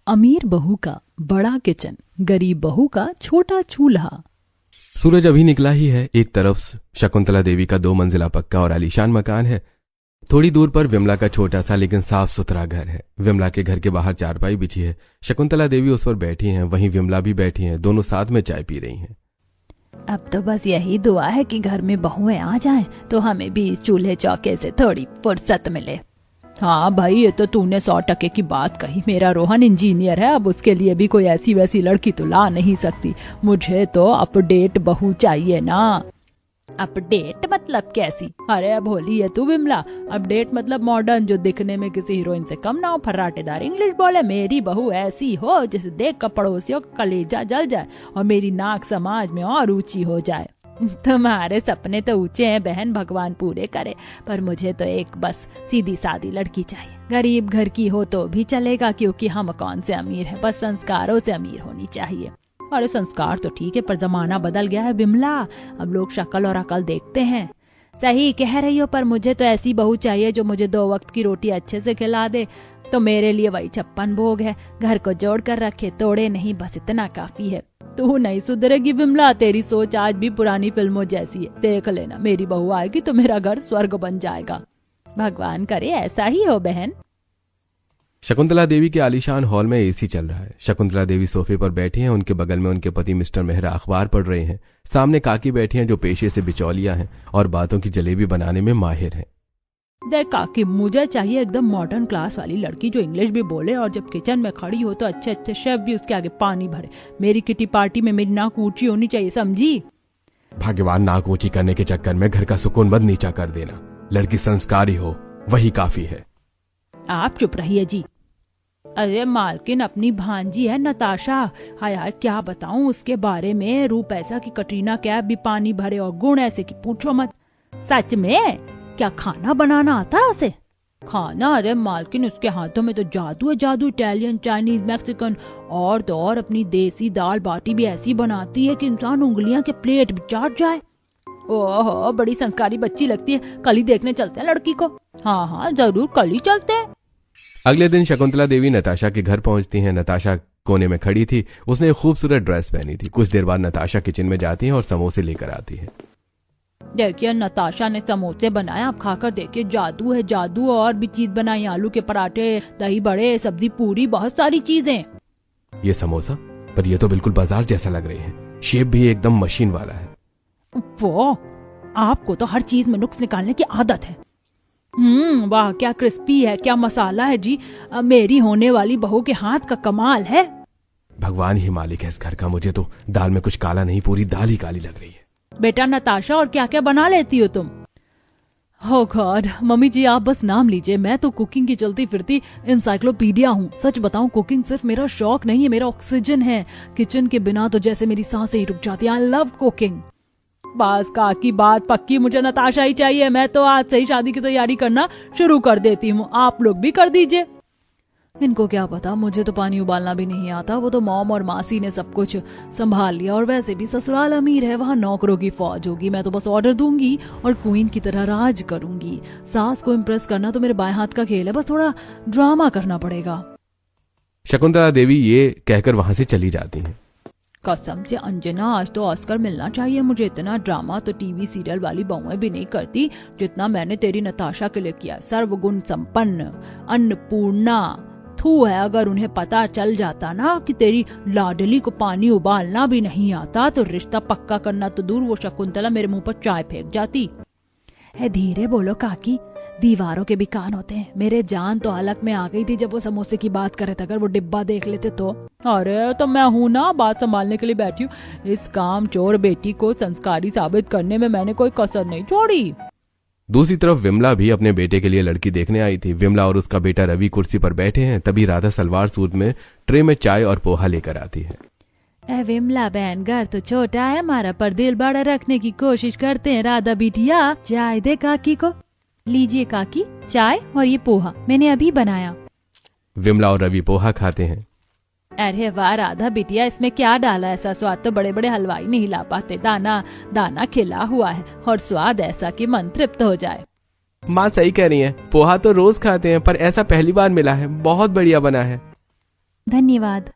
अमीर बहू का बड़ा किचन, गरीब बहू का छोटा चूल्हा। सूरज अभी निकला ही है। एक तरफ शकुंतला देवी का 2 मंजिला पक्का और आलीशान मकान है। थोड़ी दूर पर विमला का छोटा सा लेकिन साफ सुथरा घर है। विमला के घर के बाहर चारपाई बिछी है। शकुंतला देवी उस पर बैठी हैं, वहीं विमला भी बैठी हैं। दोनों साथ में चाय पी रही हैं। अब तो बस यही दुआ है कि घर में बहुएं आ जाएं तो हमें भी इस चूल्हे चौके से थोड़ी फुर्सत मिले। हाँ भाई, ये तो तूने 100% की बात कही। मेरा रोहन इंजीनियर है, अब उसके लिए भी कोई ऐसी वैसी लड़की तो ला नहीं सकती। मुझे तो अपडेट बहू चाहिए ना। अपडेट मतलब कैसी? अरे अब होली है तू विमला। अपडेट मतलब मॉडर्न, जो दिखने में किसी हीरोइन से कम ना हो, फर्राटेदार इंग्लिश बोले। मेरी बहू ऐसी हो जिसे देख कर पड़ोसियों का कलेजा जल जाए और मेरी नाक समाज में और ऊंची हो जाए। तुम्हारे सपने तो ऊंचे हैं बहन, भगवान पूरे करे। पर मुझे तो एक बस सीधी सादी लड़की चाहिए। गरीब घर की हो तो भी चलेगा, क्योंकि हम कौन से अमीर हैं, बस संस्कारों से अमीर होनी चाहिए। अरे संस्कार तो ठीक है, पर जमाना बदल गया है विमला। अब लोग शक्ल और अकल देखते हैं। सही कह रही हो, पर मुझे तो ऐसी बहू चाहिए जो मुझे 2 वक्त की रोटी अच्छे से खिला दे। तो मेरे लिए वही 56 भोग है। घर को जोड़ कर रखे, तोड़े नहीं, बस इतना काफी है। तू नहीं सुधरेगी विमला, तेरी सोच आज भी पुरानी फिल्मों जैसी है। देख लेना, मेरी बहू आएगी तो मेरा घर स्वर्ग बन जाएगा। भगवान करे ऐसा ही हो बहन। शकुंतला देवी के आलीशान हॉल में एसी चल रहा है। शकुंतला देवी सोफे पर बैठी हैं। उनके बगल में उनके पति मिस्टर मेहरा अखबार पढ़ रहे हैं। सामने काकी बैठी हैं, जो पेशे से बिचौलिया हैं और बातों की जलेबी बनाने में माहिर हैं। देख काकी, मुझे चाहिए एकदम मॉडर्न क्लास वाली लड़की जो इंग्लिश भी बोले और जब किचन में खड़ी हो तो अच्छे अच्छे शेफ भी उसके आगे पानी भरे। मेरी किटी पार्टी में मेरी नाक ऊंची होनी चाहिए, समझी? भगवान, नाक ऊंची करने के चक्कर में घर का सुकून मत नीचा कर देना। लड़की संस्कारी हो, वही काफी है। आप चुप रहिए जी। अरे मालकिन अपनी भांजी है नताशा। हाय हाय, क्या बताऊं उसके बारे में। रूप ऐसा कि कटरीना कैफ भी पानी भरे और गुण ऐसे कि पूछो मत। सच में? क्या खाना बनाना आता है उसे? खाना? अरे मालकिन, उसके हाथों में तो जादू है, जादू। इटालियन, चाइनीज, मैक्सिकन और तो और अपनी देसी दाल बाटी भी ऐसी बनाती है कि इंसान उंगलियां के प्लेट भी चाट जाए। ओहो, बड़ी संस्कारी बच्ची लगती है। कल ही देखने चलते हैं लड़की को। हाँ हाँ जरूर, कल ही चलते हैं। अगले दिन शकुंतला देवी नताशा के घर पहुंचती हैं। नताशा कोने में खड़ी थी। उसने एक खूबसूरत ड्रेस पहनी थी। कुछ देर बाद नताशा किचन में जाती है और समोसे लेकर आती है। देखिए, नताशा ने समोसे बनाए, आप खाकर देखिए। जादू है जादू। और भी चीज बनाई, आलू के पराठे, दही बड़े, सब्जी पूरी, बहुत सारी चीजें। ये समोसा? पर ये तो बिल्कुल बाजार जैसा लग रही है। शेप भी एकदम मशीन वाला है। वो आपको तो हर चीज में नुक्स निकालने की आदत है। वाह, क्या क्रिस्पी है, क्या मसाला है जी। मेरी होने वाली बहू के हाथ का कमाल है। भगवान ही मालिक है इस घर का। मुझे तो दाल में कुछ काला नहीं, पूरी दाल ही काली लग रही है। बेटा नताशा, और क्या क्या बना लेती हो तुम? हो गॉड, मम्मी जी आप बस नाम लीजिए। मैं तो कुकिंग की चलती फिरती इंसाइक्लोपीडिया हूँ। सच बताऊं, कुकिंग सिर्फ मेरा शौक नहीं है, मेरा ऑक्सीजन है। किचन के बिना तो जैसे मेरी सांसें ही रुक जाती है। I love cooking. बस काकी, बात पक्की, मुझे नताशा ही चाहिए। मैं तो आज से ही शादी की तैयारी करना शुरू कर देती हूँ। आप लोग भी कर दीजिए। इनको क्या पता, मुझे तो पानी उबालना भी नहीं आता। वो तो मॉम और मासी ने सब कुछ संभाल लिया। और वैसे भी ससुराल अमीर है, वहाँ नौकरों की फौज होगी। मैं तो बस ऑर्डर दूंगी और क्वीन की तरह राज करूंगी। सास को इम्प्रेस करना तो मेरे बाएं हाथ का खेल है, बस थोड़ा ड्रामा करना पड़ेगा। शकुंतला देवी ये कहकर वहां से चली जाती हैं। कसम से अंजना, आज तो ऑस्कर मिलना चाहिए मुझे। इतना ड्रामा तो टीवी सीरियल वाली बहुएं भी नहीं करती जितना मैंने तेरी नताशा के लिए किया। सर्वगुण संपन्न, अन्नपूर्णा। थू है, अगर उन्हें पता चल जाता ना कि तेरी लाडली को पानी उबालना भी नहीं आता तो रिश्ता पक्का करना तो दूर, वो शकुंतला मेरे मुंह पर चाय फेंक जाती। है धीरे बोलो काकी, दीवारों के भी कान होते हैं। मेरे जान तो हलक में आ गई थी जब वो समोसे की बात करे थे। अगर वो डिब्बा देख लेते तो। अरे तो मैं हूं ना, बात संभालने के लिए बैठी हूँ। इस काम चोर बेटी को संस्कारी साबित करने में मैंने कोई कसर नहीं छोड़ी। दूसरी तरफ विमला भी अपने बेटे के लिए लड़की देखने आई थी। विमला और उसका बेटा रवि कुर्सी पर बैठे हैं। तभी राधा सलवार सूट में ट्रे में चाय और पोहा लेकर आती है। विमला बहन, घर तो छोटा है हमारा, पर दिल बड़ा रखने की कोशिश करते हैं। राधा बिटिया, चाय दे काकी को। लीजिए काकी, चाय और ये पोहा मैंने अभी बनाया। विमला और रवि पोहा खाते हैं। अरे वाह राधा बिटिया, इसमें क्या डाला? ऐसा स्वाद तो बड़े बड़े हलवाई नहीं ला पाते। दाना दाना खिला हुआ है और स्वाद ऐसा कि मन तृप्त हो जाए। माँ सही कह रही हैं। पोहा तो रोज खाते हैं, पर ऐसा पहली बार मिला है। बहुत बढ़िया बना है। धन्यवाद।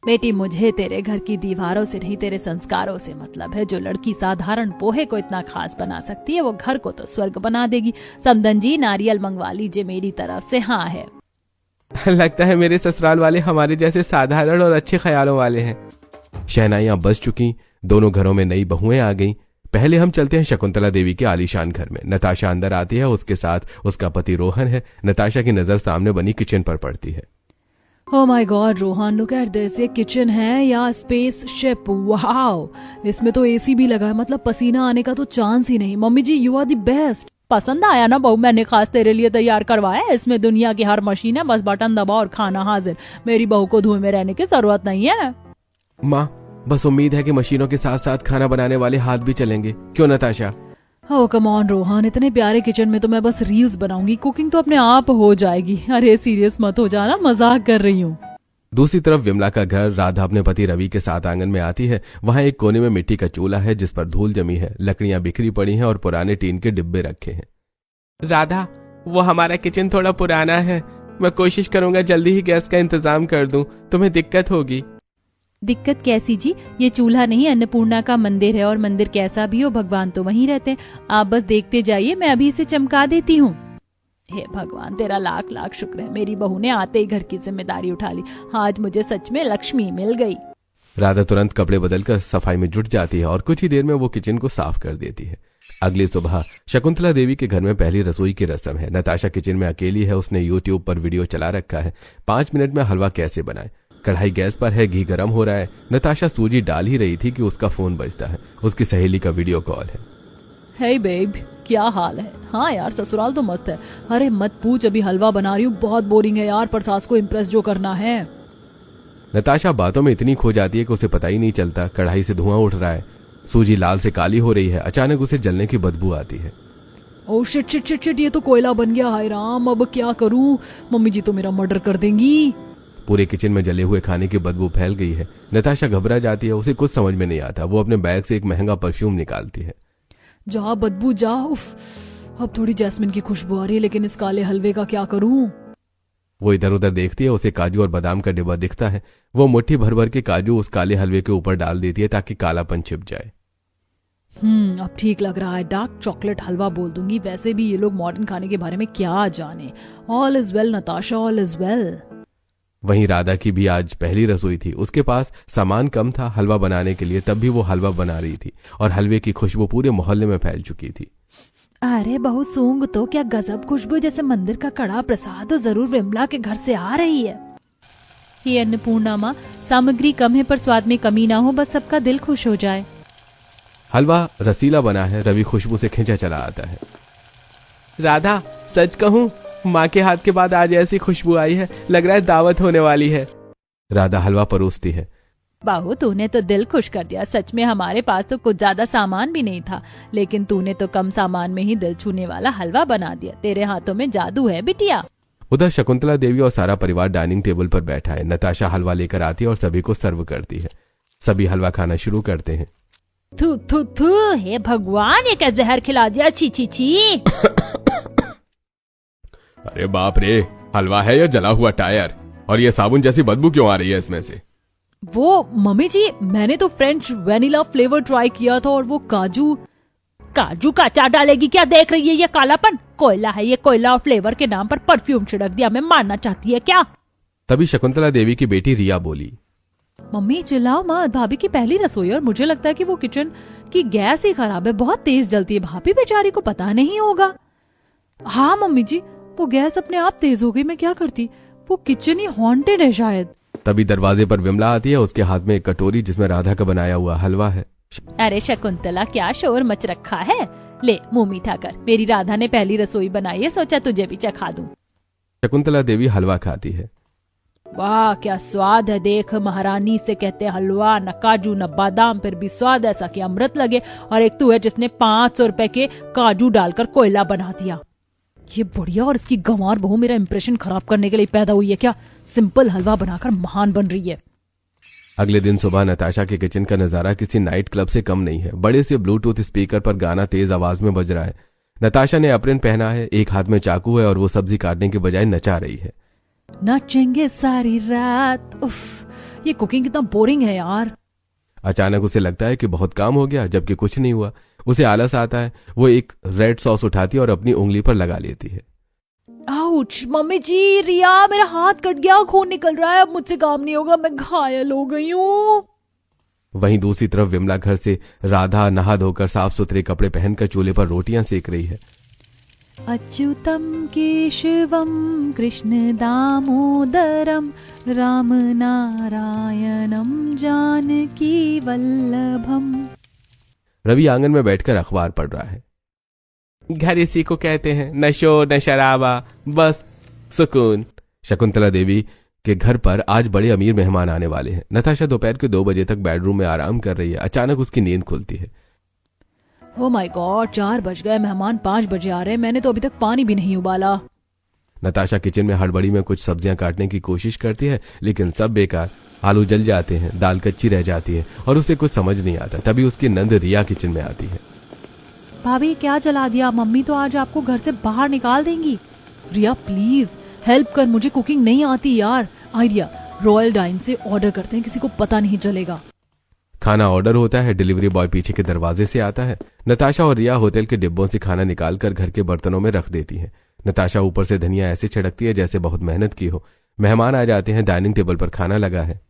बेटी, मुझे तेरे घर की दीवारों से नहीं, तेरे संस्कारों से मतलब है। जो लड़की साधारण पोहे को इतना खास बना सकती है, वो घर को तो स्वर्ग बना देगी। समदन जी, नारियल मंगवा लीजिए मेरी तरफ से। हाँ है। लगता है मेरे ससुराल वाले हमारे जैसे साधारण और अच्छे ख्यालों वाले हैं। शहनाइयां बज चुकी, दोनों घरों में नई बहुएं आ गईं। पहले हम चलते हैं शकुंतला देवी के आलीशान घर में। नताशा अंदर आती है, उसके साथ उसका पति रोहन है। नताशा की नजर सामने बनी किचन पर पड़ती है। Oh my God Rohan, look at this. ये किचन है या स्पेस शिप? वाओ, इसमें तो एसी भी लगा है, मतलब पसीना आने का तो चांस ही नहीं। Mummy ji, you are the best. पसंद आया ना बहू? मैंने खास तेरे लिए तैयार करवाया है। इसमें दुनिया की हर मशीन है, बस बटन दबाओ और खाना हाजिर। मेरी बहू को धुएं में रहने की जरूरत नहीं है। माँ, बस उम्मीद है कि मशीनों के साथ साथ खाना बनाने वाले हाथ भी चलेंगे, क्यों नताशा? ओह कम ऑन रोहन, इतने प्यारे किचन में तो मैं बस रील्स बनाऊंगी, कुकिंग तो अपने आप हो जाएगी। अरे सीरियस मत हो जाना, मजाक कर रही हूँ। दूसरी तरफ विमला का घर। राधा अपने पति रवि के साथ आंगन में आती है। वहां एक कोने में मिट्टी का चूल्हा है जिस पर धूल जमी है, लकड़ियां बिखरी पड़ी हैं और पुराने टीन के डिब्बे रखे हैं। राधा, वो हमारा किचन थोड़ा पुराना है, मैं कोशिश करूंगा जल्दी ही गैस का इंतजाम कर दूं, तुम्हें दिक्कत होगी? दिक्कत कैसी जी? ये चूल्हा नहीं, अन्नपूर्णा का मंदिर है, और मंदिर कैसा भी हो भगवान तो वहीं रहते हैं। आप बस देखते जाइए, मैं अभी इसे चमका देती हूँ। हे भगवान, तेरा लाख लाख शुक्र है, मेरी बहू ने आते ही घर की जिम्मेदारी उठा ली। आज मुझे सच में लक्ष्मी मिल गई। राधा तुरंत कपड़े बदलकर सफाई में जुट जाती है और कुछ ही देर में वो किचन को साफ कर देती है। अगली सुबह शकुंतला देवी के घर में पहली रसोई की रस्म है। नताशा किचन में अकेली है, उसने यूट्यूब पर वीडियो चला रखा है 5 मिनट में हलवा कैसे बनाए। कढ़ाई गैस पर है, घी गर्म हो रहा है। नताशा सूजी डाल ही रही थी कि उसका फोन बजता है। उसकी सहेली का वीडियो कॉल है। हे बेब, क्या हाल है? हाँ यार, ससुराल तो मस्त है। अरे मत पूछ, अभी हलवा बना रही हूँ, बहुत बोरिंग है यार, पर सास को इम्प्रेस जो करना है। नताशा बातों में इतनी खो जाती है कि उसे पता ही नहीं चलता। कढ़ाई से धुआं उठ रहा है, सूजी लाल से काली हो रही है। अचानक उसे जलने की बदबू आती है। Oh shit shit shit shit, ये तो कोयला बन गया। हाय राम, अब क्या करूं? मम्मी जी तो मेरा मर्डर कर देंगी। पूरे किचन में जले हुए खाने की बदबू फैल गई है। नताशा घबरा जाती है, उसे कुछ समझ में नहीं आता। वो अपने बैग से एक महंगा परफ्यूम निकालती है। जा बदबू जा। उफ, अब थोड़ी जैस्मिन की खुशबू आ रही है, लेकिन इस काले हलवे का क्या करूं? वो इधर उधर देखती है, उसे काजू और बादाम का डिब्बा दिखता है। वो मुट्ठी भर भर के काजू उस काले हलवे के ऊपर डाल देती है ताकि कालापन छिप जाए। अब ठीक लग रहा है। डार्क चॉकलेट हलवा बोल दूंगी। वैसे भी ये लोग मॉडर्न खाने के बारे में क्या जाने। All is well Natasha, all is well. वहीं राधा की भी आज पहली रसोई थी। उसके पास सामान कम था हलवा बनाने के लिए, तब भी वो हलवा बना रही थी और हलवे की खुशबू पूरे मोहल्ले में फैल चुकी थी। अरे बहू सूंघ तो, क्या गजब खुशबू, जैसे मंदिर का कड़ा प्रसाद तो जरूर विमला के घर से आ रही है। ये अन्नपूर्णा माँ, सामग्री कम है पर स्वाद में कमी ना हो, बस सबका दिल खुश हो जाए। हलवा रसीला बना है। रवि खुशबू से खिंचा चला आता है। राधा, सच कहूं, माँ के हाथ के बाद आज ऐसी खुशबू आई है, लग रहा है दावत होने वाली है। राधा हलवा परोसती है। बाहू, तूने तो दिल खुश कर दिया। सच में हमारे पास तो कुछ ज्यादा सामान भी नहीं था, लेकिन तूने तो कम सामान में ही दिल छूने वाला हलवा बना दिया। तेरे हाथों में जादू है बिटिया। उधर शकुंतला देवी और सारा परिवार डाइनिंग टेबल पर बैठा है। नताशा हलवा लेकर आती है और सभी को सर्व करती है। सभी हलवा खाना शुरू करते हैं। थू थू थू, हे भगवान, ये क्या जहर खिला दिया, छी छी छी। अरे बाप रे, हलवा है या जला हुआ टायर? और ये साबुन जैसी बदबू क्यों आ रही है इसमें से? वो मम्मी जी, मैंने तो फ्रेंच वेनिला फ्लेवर ट्राई किया था, और वो काजू का अचार डालेगी क्या? देख रही है ये कालापन? कोयला है ये, कोयला, और फ्लेवर के नाम पर परफ्यूम छिड़क दिया। मैं मारना चाहती है क्या? तभी शकुंतला देवी की बेटी रिया बोली। मम्मी चिल्लाओ मत, भाभी की पहली रसोई और मुझे लगता है कि वो किचन की गैस ही खराब है, बहुत तेज जलती है। भाभी बेचारी को पता नहीं होगा। हाँ मम्मी जी, वो गैस अपने आप तेज हो गई, मैं क्या करती? वो किचन ही हॉन्टेड है शायद। तभी दरवाजे पर विमला आती है। उसके हाथ में एक कटोरी जिसमें राधा का बनाया हुआ हलवा है। अरे शकुंतला, क्या शोर मच रखा है? ले मुंह मीठा कर, मेरी राधा ने पहली रसोई बनाई है, सोचा तुझे भी चखा दूं। शकुंतला देवी हलवा खाती है। वाह क्या स्वाद है, देख महारानी से कहते हैं हलवा, न काजू न बादाम, फिर भी स्वाद ऐसा कि अमृत लगे। और एक तू है जिसने 500 रुपए के काजू डालकर कोयला बना दिया। ये बढ़िया, और इसकी गंवार बहू मेरा इंप्रेशन खराब करने के लिए पैदा हुई है क्या? सिंपल हलवा बनाकर महान बन रही है। अगले दिन सुबह नताशा के किचन का नजारा किसी नाइट क्लब से कम नहीं है। बड़े से ब्लूटूथ स्पीकर पर गाना तेज आवाज में बज रहा है। नताशा ने अप्रिन पहना है, एक हाथ में चाकू है और वो सब्जी काटने के बजाय नचा रही है। नाचेंगे सारी रात। उफ, ये कुकिंग कितना बोरिंग है यार। अचानक उसे लगता है कि बहुत काम हो गया, जबकि कुछ नहीं हुआ। उसे आलस आता है। वो एक रेड सॉस उठाती है और अपनी उंगली पर लगा लेती है। आउच, मम्मी जी, रिया मेरा हाथ कट गया, खून निकल रहा है, अब मुझसे काम नहीं होगा, मैं घायल हो गई हूँ। वहीं दूसरी तरफ विमला घर से राधा नहा धोकर साफ सुथरे कपड़े पहनकर चूल्हे पर रोटियां सेक रही है। अच्युतम केशवम कृष्ण दामोदरम राम नारायणम जानकी वल्लभम। रवि आंगन में बैठकर अखबार पढ़ रहा है। घर इसी को कहते हैं, न शोर न शराबा, बस सुकून। शकुंतला देवी के घर पर आज बड़े अमीर मेहमान आने वाले हैं। नताशा दोपहर के 2 बजे तक बेडरूम में आराम कर रही है। अचानक उसकी नींद खुलती है। ओ माय गॉड, 4 बज गए, मेहमान 5 बजे आ रहे हैं, मैंने तो अभी तक पानी भी नहीं उबाला। नताशा किचन में हड़बड़ी में कुछ सब्जियां काटने की कोशिश करती है, लेकिन सब बेकार। आलू जल जाते हैं, दाल कच्ची रह जाती है और उसे कुछ समझ नहीं आता। तभी उसकी नंद रिया किचन में आती है। भाभी क्या जला दिया, मम्मी तो आज आपको घर से बाहर निकाल देंगी। रिया प्लीज हेल्प कर, मुझे कुकिंग नहीं आती यार। आइडिया, रॉयल डाइन से ऑर्डर करते हैं, किसी को पता नहीं चलेगा। खाना ऑर्डर होता है। डिलीवरी बॉय पीछे के दरवाजे से आता है। नताशा और रिया होटल के डिब्बों से खाना निकालकर घर के बर्तनों में रख देती है। नताशा ऊपर से धनिया ऐसे छिड़कती है जैसे बहुत मेहनत की हो। मेहमान आ जाते हैं। डाइनिंग टेबल पर खाना लगा है।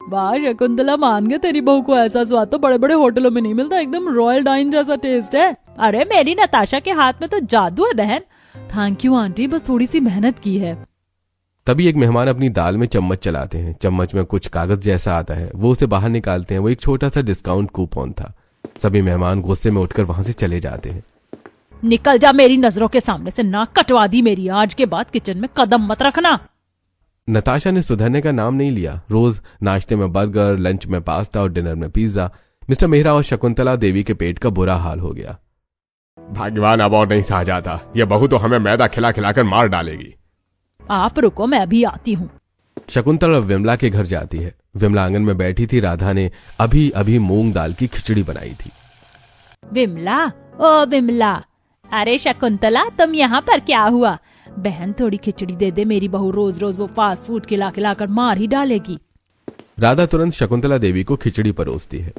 वाह शकुंतला, मान गए, तेरी बहू को ऐसा स्वाद तो बड़े बड़े होटलों में नहीं मिलता, एकदम रॉयल डाइन जैसा टेस्ट है। अरे मेरी नताशा के हाथ में तो जादू है बहन। थैंक यू आंटी, बस थोड़ी सी मेहनत की है। तभी एक मेहमान अपनी दाल में चम्मच चलाते हैं। चम्मच में कुछ कागज जैसा आता है। वो उसे बाहर निकालते हैं। वो एक छोटा सा डिस्काउंट कूपन था। सभी मेहमान गुस्से में उठकर वहां से चले जाते हैं। निकल जा मेरी नजरों के सामने से, नाक कटवा दी मेरी। आज के बाद किचन में कदम मत रखना। नताशा ने सुधरने का नाम नहीं लिया। रोज नाश्ते में बर्गर, लंच में पास्ता और डिनर में पिज्जा। मिस्टर मेहरा और शकुंतला देवी के पेट का बुरा हाल हो गया। भगवान, अब और नहीं सहा जाता। ये बहू तो हमें मैदा खिला खिलाकर मार डालेगी। आप रुको, मैं अभी आती हूँ। शकुंतला विमला के घर जाती है। विमला आंगन में बैठी थी। राधा ने अभी अभी मूंग दाल की खिचड़ी बनाई थी। विमला, ओ विमला। अरे शकुंतला, तुम यहाँ पर क्या हुआ? बहन थोड़ी खिचड़ी दे दे, मेरी बहू रोज रोज वो फास्ट फूड खिला खिलाकर मार ही डालेगी। राधा तुरंत शकुंतला देवी को खिचड़ी परोसती है।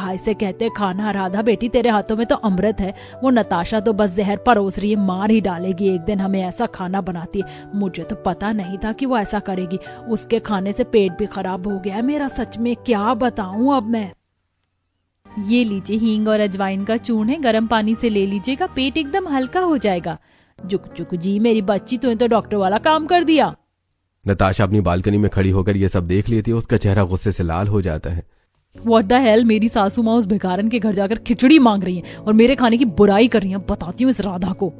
इसे कहते खाना। राधा बेटी, तेरे हाथों में तो अमृत है। वो नताशा तो बस जहर परोस रही है, मार ही डालेगी एक दिन। हमें ऐसा खाना बनाती है। मुझे तो पता नहीं था कि वो ऐसा करेगी। उसके खाने से पेट भी खराब हो गया है मेरा, सच में क्या बताऊं अब मैं। ये लीजिए, हींग और अजवाइन का चूर्ण है, गर्म पानी से ले लीजिएगा, पेट एकदम हल्का हो जाएगा। जुक जुक जी मेरी बच्ची, तूने तो डॉक्टर वाला काम कर दिया। नताशा अपनी बालकनी में खड़ी होकर ये सब देख लेती है। उसका चेहरा गुस्से से लाल हो जाता है। व्हाट द हेल, मेरी सासू माँ उस भिखारन के घर जाकर खिचड़ी मांग रही है और मेरे खाने की बुराई कर रही है। बताती हूँ इस राधा को।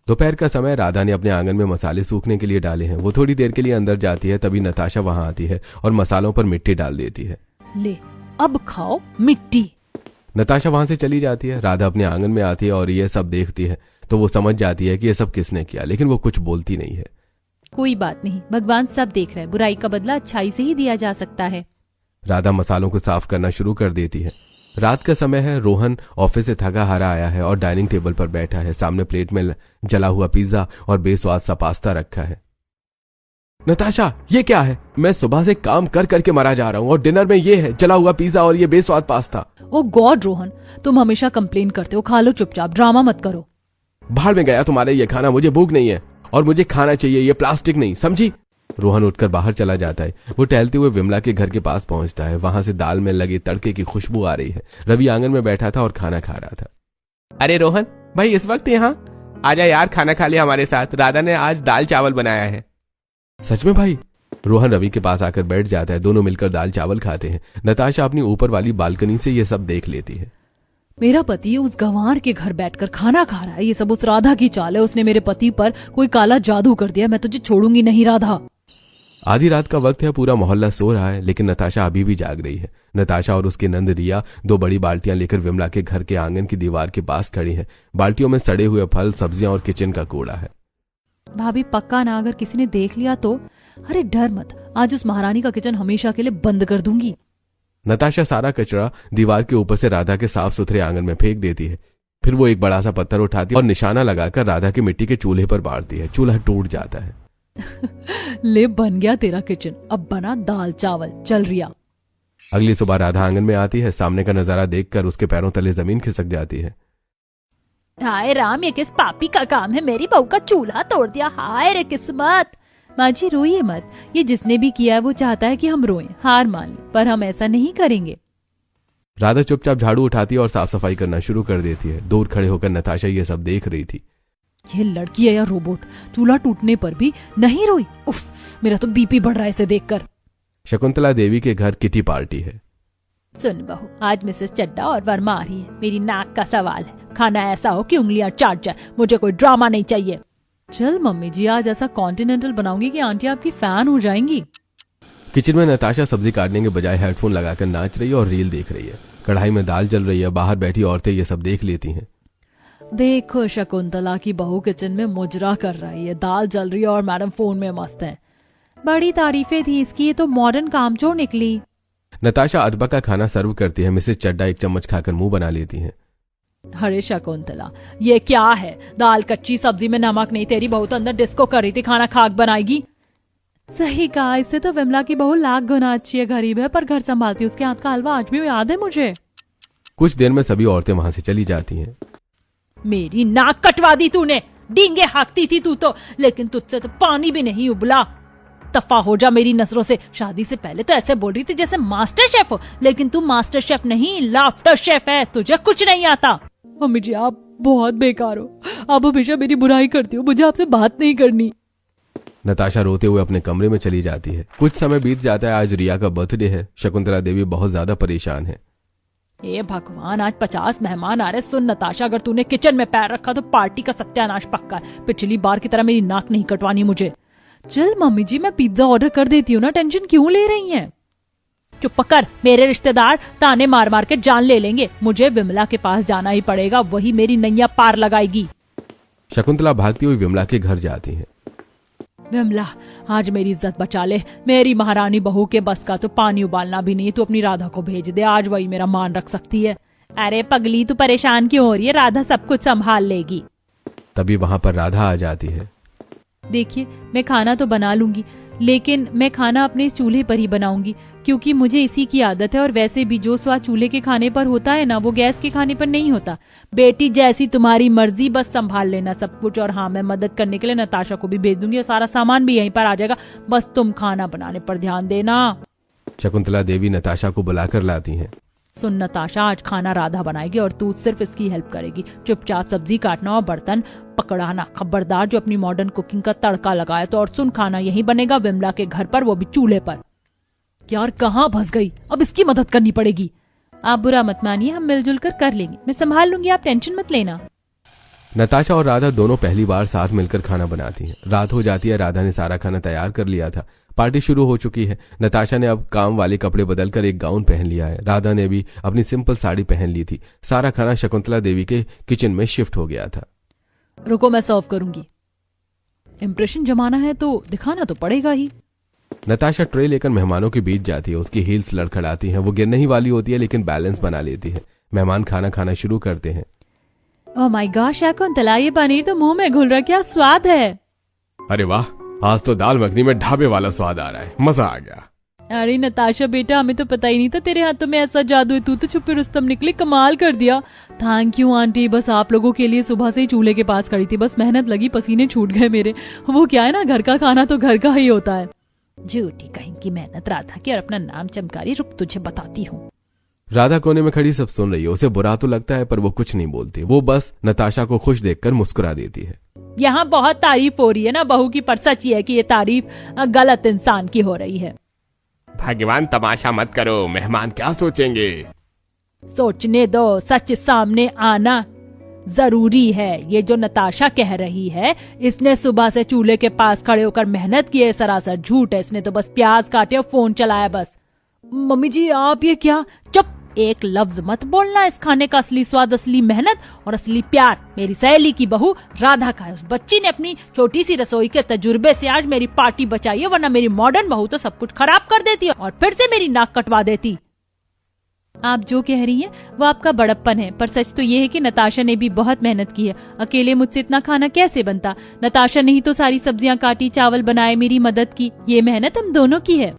दोपहर का समय। राधा ने अपने आंगन में मसाले सूखने के लिए डाले हैं। वो थोड़ी देर के लिए अंदर जाती है। तभी नताशा वहां आती है और मसालों पर मिट्टी डाल देती है। ले, अब खाओ मिट्टी। नताशा वहां से चली जाती है। राधा अपने आंगन में आती है और ये सब देखती है तो वो समझ जाती है कि ये सब किसने किया, लेकिन वो कुछ बोलती नहीं है। कोई बात नहीं, भगवान सब देख रहे हैं। बुराई का बदला अच्छाई से ही दिया जा सकता है। राधा मसालों को साफ करना शुरू कर देती है। रात का समय है। रोहन ऑफिस से थका हारा आया है और डाइनिंग टेबल पर बैठा है। सामने प्लेट में जला हुआ पिज्जा और बेस्वाद सा पास्ता रखा है। नताशा, ये क्या है? मैं सुबह से काम कर करके मरा जा रहा हूँ और डिनर में ये है, जला हुआ पिज्जा और ये बेस्वाद पास्ता। ओ गॉड रोहन, तुम हमेशा कंप्लेन करते हो। खा लो चुपचाप, ड्रामा मत करो। बाहर में गया तुम्हारे ये खाना। मुझे भूख नहीं है और मुझे खाना चाहिए, ये प्लास्टिक नहीं, समझी? रोहन उठकर बाहर चला जाता है। वो टहलते हुए विमला के घर के पास पहुंचता है। वहां से दाल में लगे तड़के की खुशबू आ रही है। रवि आंगन में बैठा था और खाना खा रहा था। अरे रोहन भाई, इस वक्त यहाँ आजा यार, खाना खा लिया हमारे साथ। राधा ने आज दाल चावल बनाया है। सच में भाई? रोहन रवि के पास आकर बैठ जाता है। दोनों मिलकर दाल चावल खाते हैं। नताशा अपनी ऊपर वाली बालकनी से ये सब देख लेती है। मेरा पति उस गंवार के घर बैठकर खाना खा रहा है। ये सब उस राधा की चाल है। उसने मेरे पति पर कोई काला जादू कर दिया। मैं तुझे छोड़ूंगी नहीं राधा। आधी रात का वक्त है। पूरा मोहल्ला सो रहा है, लेकिन नताशा अभी भी जाग रही है। नताशा और उसकी नंद रिया 2 बड़ी बाल्टियां लेकर विमला के घर के आंगन की दीवार के पास खड़ी है। बाल्टियों में सड़े हुए फल, सब्जियां और किचन का कूड़ा है। भाभी पक्का ना अगर किसी ने देख लिया तो? अरे डर मत, आज उस महारानी का किचन हमेशा के लिए बंद कर दूंगी। नताशा सारा कचरा दीवार के ऊपर से राधा के साफ सुथरे आंगन में फेंक देती है। फिर वो एक बड़ा सा पत्थर उठाती है और निशाना लगाकर राधा के मिट्टी के चूल्हे पर मारती है। चूल्हा टूट जाता है। ले बन गया तेरा किचन, अब बना दाल चावल, चल रिया। अगली सुबह राधा आंगन में आती है। सामने का नजारा देखकर उसके पैरों तले जमीन खिसक जाती है। हाय राम, ये किस पापी का काम है, मेरी बहू का चूल्हा तोड़ दिया, हाय रे किस्मत। माँ जी रोइए मत, ये जिसने भी किया है वो चाहता है कि हम रोएं, हार मान लें, पर हम ऐसा नहीं करेंगे। राधा चुपचाप झाड़ू उठाती है और साफ सफाई करना शुरू कर देती है। दूर खड़े होकर नताशा ये सब देख रही थी। ये लड़की है या रोबोट, चूल्हा टूटने पर भी नहीं रोई। उफ, मेरा तो बीपी बढ़ रहा है इसे देखकर। शकुंतला देवी के घर किटी पार्टी है। सुन बहू, आज मिसेस चड्डा और वर्मा आ रही है, मेरी नाक का सवाल है, खाना ऐसा हो कि उंगलियां चाट जाए, मुझे कोई ड्रामा नहीं चाहिए। चल मम्मी जी, आज ऐसा कॉन्टिनेंटल बनाऊंगी कि आंटी आपकी फैन हो जाएंगी। किचन में नताशा सब्जी काटने के बजाय हेडफोन लगाकर नाच रही है और रील देख रही है। कढ़ाई में दाल जल रही है। बाहर बैठी औरतें ये सब देख लेती हैं। देखो शकुंतला की बहू किचन में मुजरा कर रही है, दाल जल रही है और मैडम फोन में मस्त है। बड़ी तारीफें थी इसकी, ये तो मॉडर्न कामचोर निकली। नताशा अदबा का खाना सर्व करती है। मिसेस चड्डा एक चम्मच खाकर मुंह बना लेती हैं। अरे शकुंतला, ये क्या है, दाल कच्ची, सब्जी में नमक नहीं, तेरी बहू तो अंदर डिस्को कर रही थी, खाना खाक बनाएगी। सही कहा, इससे तो विमला की बहू लाख गुना अच्छी है, गरीब है पर घर संभालती, उसके हाथ का हलवा आज भी याद है मुझे। कुछ देर में सभी औरतें वहां से चली जाती हैं। मेरी नाक कटवा दी तूने, डींगे हाँकती थी तू तो, लेकिन तुझसे तो पानी भी नहीं उबला। दफा हो जा मेरी नजरों से। शादी से पहले तो ऐसे बोल रही थी जैसे मास्टर शेफ हो, लेकिन तू मास्टर शेफ नहीं, लाफ्टर शेफ है, तुझे कुछ नहीं आता। मम्मी जी आप बहुत बेकार हो, आप हमेशा मेरी बुराई करती हो, मुझे आपसे बात नहीं करनी। नताशा रोते हुए अपने कमरे में चली जाती है। कुछ समय बीत जाता है। आज रिया का बर्थडे है। शकुंतला देवी बहुत ज्यादा परेशान है। ए भगवान, आज 50 मेहमान आ रहे। सुन नताशा, अगर तूने किचन में पैर रखा तो पार्टी का सत्यानाश पक्का है। पिछली बार की तरह मेरी नाक नहीं कटवानी मुझे। चल मम्मी जी, मैं पिज्जा ऑर्डर कर देती हूँ ना, टेंशन क्यों ले रही हैं? चुप कर, मेरे रिश्तेदार ताने मार मार के जान ले लेंगे। मुझे विमला के पास जाना ही पड़ेगा, वही मेरी नैया पार लगाएगी। शकुंतला भागती हुई विमला के घर जाती है। विमला, आज मेरी इज्जत बचा ले, मेरी महारानी बहू के बस का तो पानी उबालना भी नहीं, तू अपनी राधा को भेज दे, आज वही मेरा मान रख सकती है। अरे पगली, तू परेशान क्यों हो रही है, राधा सब कुछ संभाल लेगी। तभी वहां पर राधा आ जाती है। देखिए, मैं खाना तो बना लूंगी, लेकिन मैं खाना अपने इस चूल्हे पर ही बनाऊंगी, क्योंकि मुझे इसी की आदत है, और वैसे भी जो स्वाद चूल्हे के खाने पर होता है ना, वो गैस के खाने पर नहीं होता। बेटी जैसी तुम्हारी मर्जी, बस संभाल लेना सब कुछ। और हाँ, मैं मदद करने के लिए नताशा को भी भेज दूंगी, और सारा सामान भी यहीं पर आ जाएगा, बस तुम खाना बनाने पर ध्यान देना। शकुंतला देवी नताशा को बुलाकर लाती हैं। सुन नताशा, आज खाना राधा बनाएगी और तू सिर्फ इसकी हेल्प करेगी। चुपचाप सब्जी काटना और बर्तन पकड़ाना, खबरदार जो अपनी मॉडर्न कुकिंग का तड़का लगाए तो। और सुन, खाना यही बनेगा विमला के घर पर, वो भी चूल्हे पर। यार कहाँ फंस गई, अब इसकी मदद करनी पड़ेगी। आप बुरा मत मानिए, हम मिलजुल कर लेंगे, मैं संभाल लूंगी, आप टेंशन मत लेना। नताशा और राधा दोनों पहली बार साथ मिलकर खाना बनाती हैं। रात हो जाती है। राधा ने सारा खाना तैयार कर लिया था। पार्टी शुरू हो चुकी है। नताशा ने अब काम वाले कपड़े बदलकर एक गाउन पहन लिया है। राधा ने भी अपनी सिंपल साड़ी पहन ली थी। सारा खाना शकुंतला देवी के किचन में शिफ्ट हो गया था। रुको, मैं सर्व करूंगी। इम्प्रेशन जमाना है तो दिखाना तो पड़ेगा ही। नताशा ट्रे लेकर मेहमानों के बीच जाती है। उसकी हील्स लड़खड़ाती हैं। वो गिरने ही वाली होती है, लेकिन बैलेंस बना लेती है। मेहमान खाना खाना शुरू करते हैं। ओह माय गॉड शकुंतला, ये पनीर तो मुंह में घुल रहा, क्या स्वाद है। अरे वाह, आज तो दाल मखनी में ढाबे वाला स्वाद आ रहा है, मजा आ गया। अरे नताशा बेटा, हमें तो पता ही नहीं था तेरे हाथों में ऐसा जादू है, तू तो छुपे रुस्तम निकली, कमाल कर दिया। थैंक यू आंटी, बस आप लोगों के लिए सुबह से ही चूल्हे के पास खड़ी थी, बस मेहनत लगी, पसीने छूट गए मेरे। वो क्या है ना, घर का खाना तो घर का ही होता है। झूठी कहीं की मेहनत राधा की, और अपना नाम चमका रही, रुक तुझे बताती हूँ। राधा कोने में खड़ी सब सुन रही है। उसे बुरा तो लगता है पर वो कुछ नहीं बोलती। वो बस नताशा को खुश देखकर मुस्कुरा देती है। यहाँ बहुत तारीफ हो रही है ना बहू की, पर सच ही है कि ये तारीफ गलत इंसान की हो रही है। भगवान तमाशा मत करो, मेहमान क्या सोचेंगे। सोचने दो, सच सामने आना जरूरी है। ये जो नताशा कह रही है, इसने सुबह से चूल्हे के पास खड़े होकर मेहनत की है, सरासर झूठ है। इसने तो बस प्याज काटे और फोन चलाया बस। मम्मी जी आप ये क्या, चुप, एक लफ्ज मत बोलना। इस खाने का असली स्वाद, असली मेहनत और असली प्यार मेरी सहेली की बहू राधा का है। उस बच्ची ने अपनी छोटी सी रसोई के तजुर्बे से आज मेरी पार्टी बचाई है, वरना मेरी मॉडर्न बहू तो सब कुछ खराब कर देती और फिर से मेरी नाक कटवा देती। आप जो कह रही हैं वो आपका बड़प्पन है, पर सच तो ये है कि नताशा ने भी बहुत मेहनत की है। अकेले मुझसे इतना खाना कैसे बनता? नताशा ने ही तो सारी सब्जियां काटी, चावल बनाए, मेरी मदद की। ये मेहनत हम दोनों की है।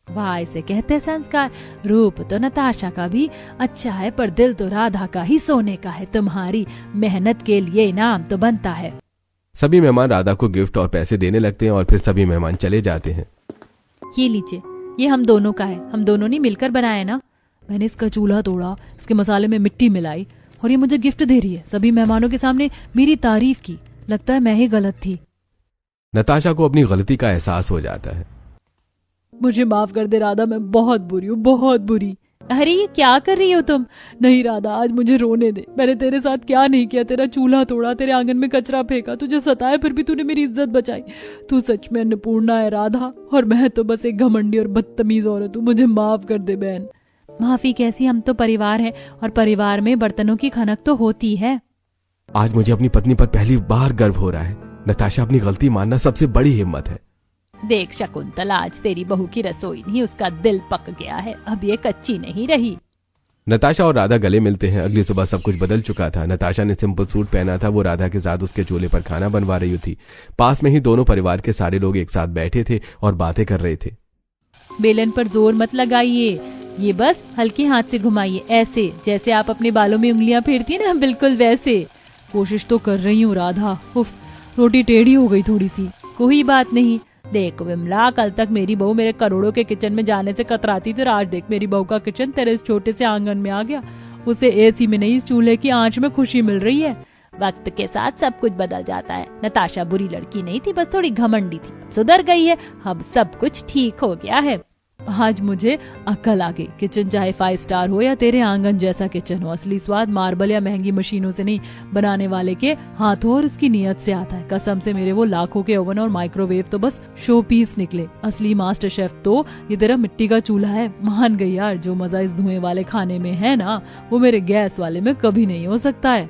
वाह, इसे कहते हैं संस्कार। रूप तो नताशा का भी अच्छा है, पर दिल तो राधा का ही सोने का है। तुम्हारी मेहनत के लिए इनाम तो बनता है। सभी मेहमान राधा को गिफ्ट और पैसे देने लगते हैं और फिर सभी मेहमान चले जाते हैं। ये लीजिए, ये हम दोनों का है। हम दोनों ने मिलकर बनाया ना। मैंने इसका चूल्हा तोड़ा, इसके मसाले में मिट्टी मिलाई और ये मुझे गिफ्ट दे रही है। सभी मेहमानों के सामने मेरी तारीफ की। लगता है मैं ही गलत थी। नताशा को अपनी गलती का एहसास हो जाता है। मुझे माफ कर दे राधा, मैं बहुत बुरी हूँ, बहुत बुरी। अरे ये क्या कर रही हो तुम? नहीं राधा, आज मुझे रोने दे। मैंने तेरे साथ क्या नहीं किया? तेरा चूल्हा तोड़ा, तेरे आंगन में कचरा फेंका, तुझे सताया, फिर भी तूने मेरी इज्जत बचाई। तू सच में अन्नपूर्णा है राधा, और मैं तो बस एक घमंडी और बदतमीज औरत हूँ। मुझे माफ कर दे बहन। माफी कैसी, हम तो परिवार हैं और परिवार में बर्तनों की खनक तो होती है। आज मुझे अपनी पत्नी पर पहली बार गर्व हो रहा है। नताशा अपनी गलती मानना सबसे बड़ी हिम्मत है। देख शकुंतला, आज तेरी बहू की रसोई नहीं, उसका दिल पक गया है। अब ये कच्ची नहीं रही। नताशा और राधा गले मिलते हैं। अगली सुबह सब कुछ बदल चुका था। नताशा ने सिंपल सूट पहना था। वो राधा के साथ उसके चूल्हे पर खाना बनवा रही थी। पास में ही दोनों परिवार के सारे लोग एक साथ बैठे थे और बातें कर रहे थे। बेलन पर जोर मत लगाइए, ये बस हल्के हाथ से घुमाइए, ऐसे जैसे आप अपने बालों में उंगलियां फेरती है ना, बिल्कुल वैसे। कोशिश तो कर रही हूँ राधा। उफ, रोटी टेढ़ी हो गई थोड़ी सी। कोई बात नहीं। देख विमला, कल तक मेरी बहू मेरे करोड़ों के किचन में जाने से कतराती थी, और आज देख मेरी बहू का किचन तेरे इस छोटे से आंगन में आ गया। उसे एसी में नहीं, इस चूल्हे की आंच में खुशी मिल रही है। वक्त के साथ सब कुछ बदल जाता है। नताशा बुरी लड़की नहीं थी, बस थोड़ी घमंडी थी। सुधर गई है, अब सब कुछ ठीक हो गया है। आज मुझे अक्ल आ गई। किचन चाहे 5 स्टार हो या तेरे आंगन जैसा किचन हो, असली स्वाद मार्बल या महंगी मशीनों से नहीं, बनाने वाले के हाथों और उसकी नीयत से आता है। कसम से मेरे वो लाखों के ओवन और माइक्रोवेव तो बस शो पीस निकले। असली मास्टर शेफ तो ये तेरा मिट्टी का चूल्हा है। मान गई यार, जो मजा इस धुएं वाले खाने में है ना, वो मेरे गैस वाले में कभी नहीं हो सकता है।